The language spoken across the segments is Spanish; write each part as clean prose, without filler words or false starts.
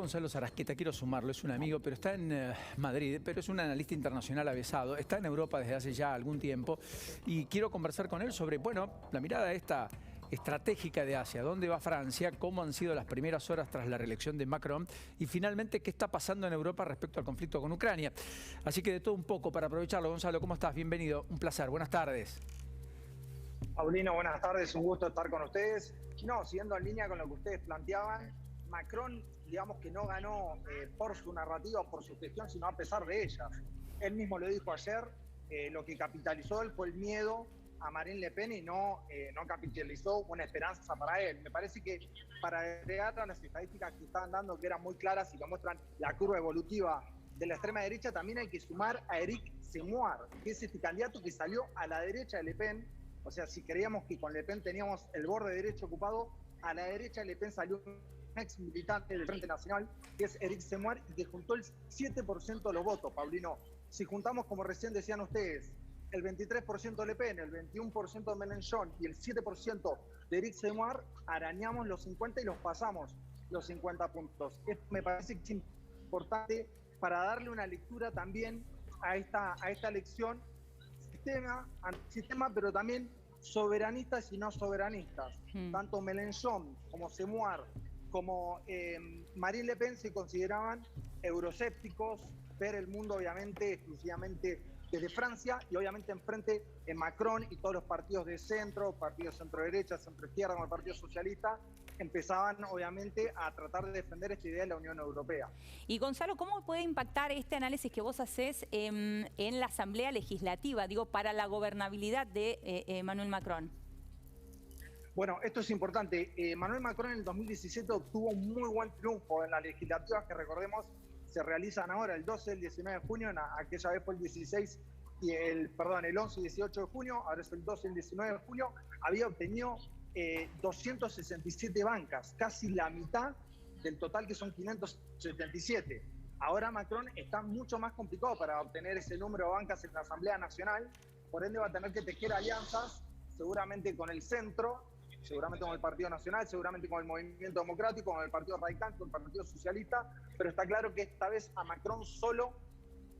Gonzalo Sarasqueta, quiero sumarlo, es un amigo, pero está en Madrid, pero es un analista internacional avesado, está en Europa desde hace ya algún tiempo y quiero conversar con él sobre, bueno, la mirada esta estratégica de Asia, dónde va Francia, cómo han sido las primeras horas tras la reelección de Macron y finalmente qué está pasando en Europa respecto al conflicto con Ucrania. Así que de todo un poco para aprovecharlo. Gonzalo, ¿cómo estás? Bienvenido, un placer, buenas tardes. Paulino, buenas tardes, un gusto estar con ustedes. No, siguiendo en línea con lo que ustedes planteaban, Macron, digamos que no ganó por su narrativa o por su gestión, sino a pesar de ella. Él mismo lo dijo ayer, lo que capitalizó él fue el miedo a Marine Le Pen y no capitalizó una esperanza para él. Me parece que para agregar a las estadísticas que estaban dando, que eran muy claras y que muestran la curva evolutiva de la extrema derecha, también hay que sumar a Eric Zemmour, que es este candidato que salió a la derecha de Le Pen. O sea, si creíamos que con Le Pen teníamos el borde derecho ocupado, a la derecha de Le Pen salió un ex militante del Frente Nacional, que es Eric Zemmour, y que juntó el 7% de los votos, Paulino. Si juntamos, como recién decían ustedes, el 23% de Le Pen, el 21% de Mélenchon y el 7% de Eric Zemmour, arañamos los 50 y los pasamos los 50 puntos. Esto me parece que es importante para darle una lectura también a esta elección, antisistema, pero también soberanistas y no soberanistas. Tanto Mélenchon como Zemmour como Marine Le Pen se consideraban euroscépticos, ver el mundo obviamente exclusivamente desde Francia, y obviamente enfrente en Macron y todos los partidos de centro, partidos centro-derecha, centro-izquierda, como el Partido Socialista, empezaban obviamente a tratar de defender esta idea de la Unión Europea. Y Gonzalo, ¿cómo puede impactar este análisis que vos hacés en la Asamblea Legislativa, digo, para la gobernabilidad de Emmanuel Macron? Bueno, esto es importante. Emmanuel Macron en el 2017 obtuvo un muy buen triunfo en las legislativas que, recordemos, se realizan ahora el 12 y el 19 de junio, aquella vez fue el 16 y el 11 y 18 de junio, ahora es el 12 y el 19 de junio, había obtenido 267 bancas, casi la mitad del total, que son 577. Ahora Macron está mucho más complicado para obtener ese número de bancas en la Asamblea Nacional, por ende va a tener que tejer alianzas, seguramente con el centro, seguramente con el Partido Nacional, seguramente con el Movimiento Democrático, con el Partido Radical, con el Partido Socialista, pero está claro que esta vez a Macron solo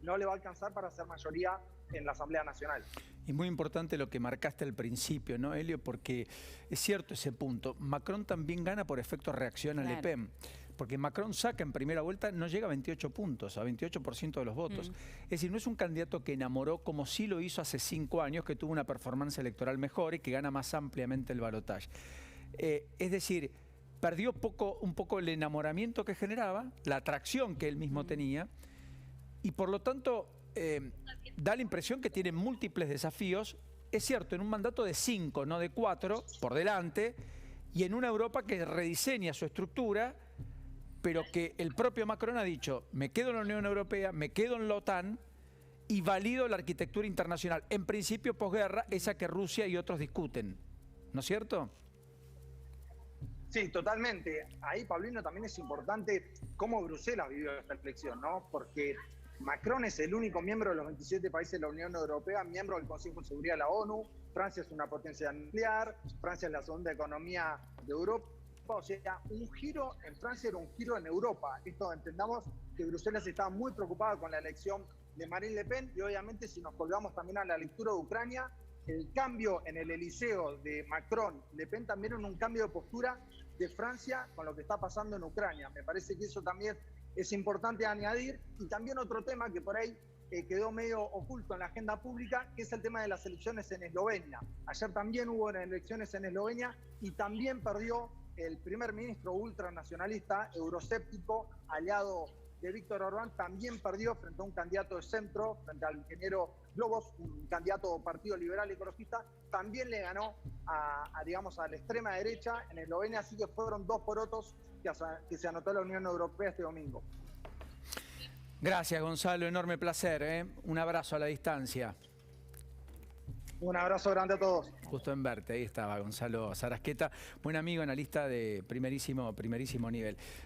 no le va a alcanzar para hacer mayoría en la Asamblea Nacional. Y muy importante lo que marcaste al principio, ¿no, Helio? Porque es cierto ese punto. Macron también gana por efecto reacción a Le Pen. Porque Macron saca en primera vuelta, no llega a 28 puntos, a 28% de los votos. Es decir, no es un candidato que enamoró como sí lo hizo hace 5 años, que tuvo una performance electoral mejor y que gana más ampliamente el balotaje. Es decir, perdió un poco el enamoramiento que generaba, la atracción que él mismo tenía, y por lo tanto da la impresión que tiene múltiples desafíos. Es cierto, en un mandato de 5, no de 4, por delante, y en una Europa que rediseña su estructura, pero que el propio Macron ha dicho, me quedo en la Unión Europea, me quedo en la OTAN y valido la arquitectura internacional, en principio posguerra, esa que Rusia y otros discuten. ¿No es cierto? Sí, totalmente. Ahí, Paulino, también es importante cómo Bruselas vivió esta elección, ¿no? Porque Macron es el único miembro de los 27 países de la Unión Europea, miembro del Consejo de Seguridad de la ONU. Francia es una potencia nuclear, Francia es la segunda economía de Europa. O sea, un giro en Francia era un giro en Europa. Esto entendamos que Bruselas estaba muy preocupada con la elección de Marine Le Pen, y obviamente si nos colgamos también a la lectura de Ucrania, el cambio en el Eliseo de Macron-Le Pen también es un cambio de postura de Francia con lo que está pasando en Ucrania. Me parece que eso también es importante añadir. Y también otro tema que por ahí quedó medio oculto en la agenda pública, que es el tema de las elecciones en Eslovenia. Ayer también hubo elecciones en Eslovenia y también perdió el primer ministro ultranacionalista, euroscéptico, aliado de Víctor Orbán, también perdió frente a un candidato de centro, frente al ingeniero Globos, un candidato Partido Liberal Ecologista, también le ganó digamos, a la extrema derecha en Eslovenia, así que fueron 2 porotos que se anotó la Unión Europea este domingo. Gracias, Gonzalo, enorme placer, ¿eh? Un abrazo a la distancia. Un abrazo grande a todos. Gusto en verte, ahí estaba Gonzalo Sarasqueta, buen amigo, analista de primerísimo nivel.